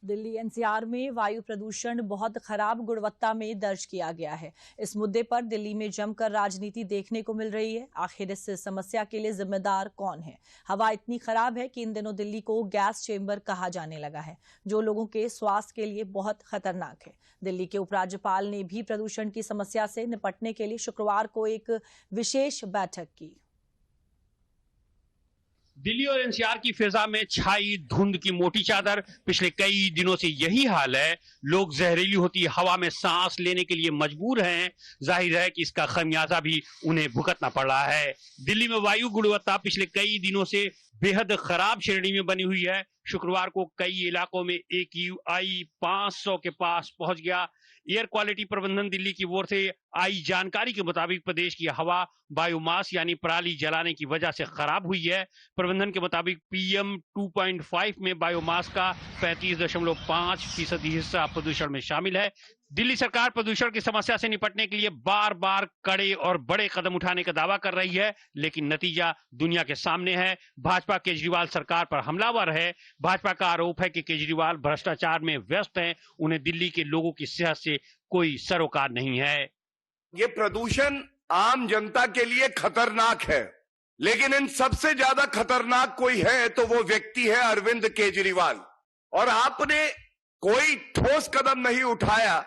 Delhi NCR में वायु प्रदूषण बहुत खराब गुणवत्ता में दर्ज किया गया है। इस मुद्दे पर दिल्ली में जमकर राजनीति देखने को मिल रही है। आखिर इस समस्या के लिए जिम्मेदार कौन है? हवा इतनी खराब है कि इन दिनों दिल्ली को गैस चेंबर कहा जाने लगा है, जो लोगों के स्वास्थ्य के लिए बहुत खतरनाक है। दिल्ली के उपराज्यपाल ने भी प्रदूषण की समस्या से निपटने के लिए शुक्रवार को एक विशेष बैठक की। दिल्ली और एनसीआर की फिजा में छाई धुंध की मोटी चादर। पिछले कई दिनों से यही हाल है। लोग जहरीली होती हवा में सांस लेने के लिए मजबूर हैं। जाहिर है कि इसका खमियाजा भी उन्हें भुगतना पड़ रहा है। दिल्ली में वायु गुणवत्ता पिछले कई दिनों से बेहद खराब श्रेणी में बनी हुई है। शुक्रवार को कई इलाकों में AQI 500 के पास पहुंच गया। एयर क्वालिटी प्रबंधन दिल्ली की ओर से आई जानकारी के मुताबिक प्रदेश की हवा बायोमास यानी पराली जलाने की वजह से खराब हुई है। प्रबंधन के मुताबिक PM 2.5 में बायोमास का 35.5% हिस्सा प्रदूषण में शामिल है। दिल्ली सरकार प्रदूषण की समस्या से निपटने के लिए बार बार कड़े और बड़े कदम उठाने का दावा कर रही है, लेकिन नतीजा दुनिया के सामने है। भाजपा केजरीवाल सरकार पर हमलावर है। भाजपा का आरोप है कि केजरीवाल भ्रष्टाचार में व्यस्त हैं। उन्हें दिल्ली के लोगों की सेहत से कोई सरोकार नहीं है। ये प्रदूषण आम जनता के लिए खतरनाक है, लेकिन इन सबसे ज्यादा खतरनाक कोई है तो वो व्यक्ति है अरविंद केजरीवाल। और आपने कोई ठोस कदम नहीं उठाया।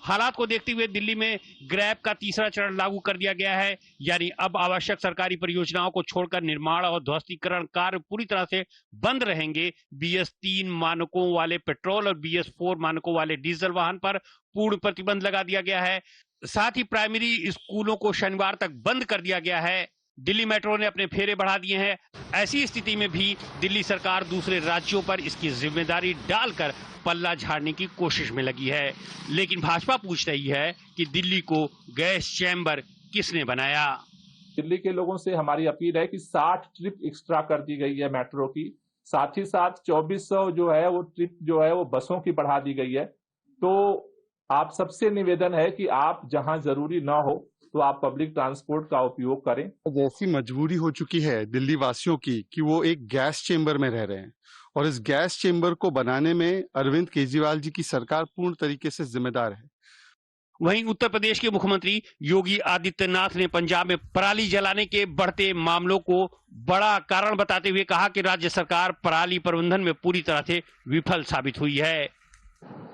हालात को देखते हुए दिल्ली में ग्रैब का तीसरा चरण लागू कर दिया गया है, यानी अब आवश्यक सरकारी परियोजनाओं को छोड़कर निर्माण और ध्वस्तीकरण कार्य पूरी तरह से बंद रहेंगे। BS3 मानकों वाले पेट्रोल और BS4 मानकों वाले डीजल वाहन पर पूर्ण प्रतिबंध लगा दिया गया है। साथ ही प्राइमरी स्कूलों को शनिवार तक बंद कर दिया गया है। दिल्ली मेट्रो ने अपने फेरे बढ़ा दिए हैं। ऐसी स्थिति में भी दिल्ली सरकार दूसरे राज्यों पर इसकी जिम्मेदारी डालकर पल्ला झाड़ने की कोशिश में लगी है। लेकिन भाजपा पूछ रही है कि दिल्ली को गैस चैम्बर किसने बनाया? दिल्ली के लोगों से हमारी अपील है कि 60 ट्रिप एक्स्ट्रा कर दी गई है मेट्रो की। साथ ही साथ 2400 जो है वो ट्रिप जो है वो बसों की बढ़ा दी गई है। तो आप सबसे निवेदन है कि आप जहां जरूरी ना हो तो आप पब्लिक ट्रांसपोर्ट का उपयोग करें। जैसी मजबूरी हो चुकी है दिल्ली वासियों की कि वो एक गैस चेंबर में रह रहे हैं, और इस गैस चेंबर को बनाने में अरविंद केजरीवाल जी की सरकार पूर्ण तरीके से जिम्मेदार है। वहीं उत्तर प्रदेश के मुख्यमंत्री योगी आदित्यनाथ ने पंजाब में पराली जलाने के बढ़ते मामलों को बड़ा कारण बताते हुए कहा कि राज्य सरकार पराली प्रबंधन में पूरी तरह से विफल साबित हुई है।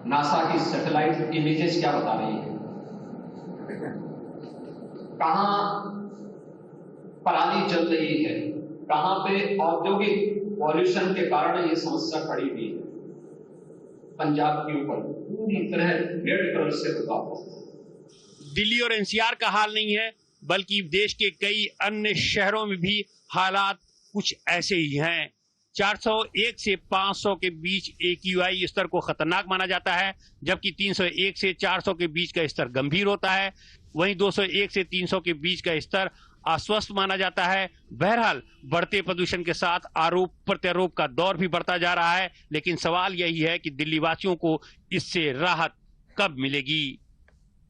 नासा की सैटेलाइट इमेजेस क्या बता रही है? कहां पराली जल रही है, कहां पे औद्योगिक पॉल्यूशन के कारण ये समस्या खड़ी हुई है। पंजाब के ऊपर पूरी तरह रेड कलर से रुका हुआ। दिल्ली और एनसीआर का हाल नहीं है, बल्कि देश के कई अन्य शहरों में भी हालात कुछ ऐसे ही हैं। 401 से 500 के बीच AQI स्तर को खतरनाक माना जाता है, जबकि 301 से 400 के बीच का स्तर गंभीर होता है। वहीं 201 से 300 के बीच का स्तर अस्वस्थ माना जाता है। बहरहाल बढ़ते प्रदूषण के साथ आरोप प्रत्यारोप का दौर भी बढ़ता जा रहा है, लेकिन सवाल यही है कि दिल्ली वासियों को इससे राहत कब मिलेगी।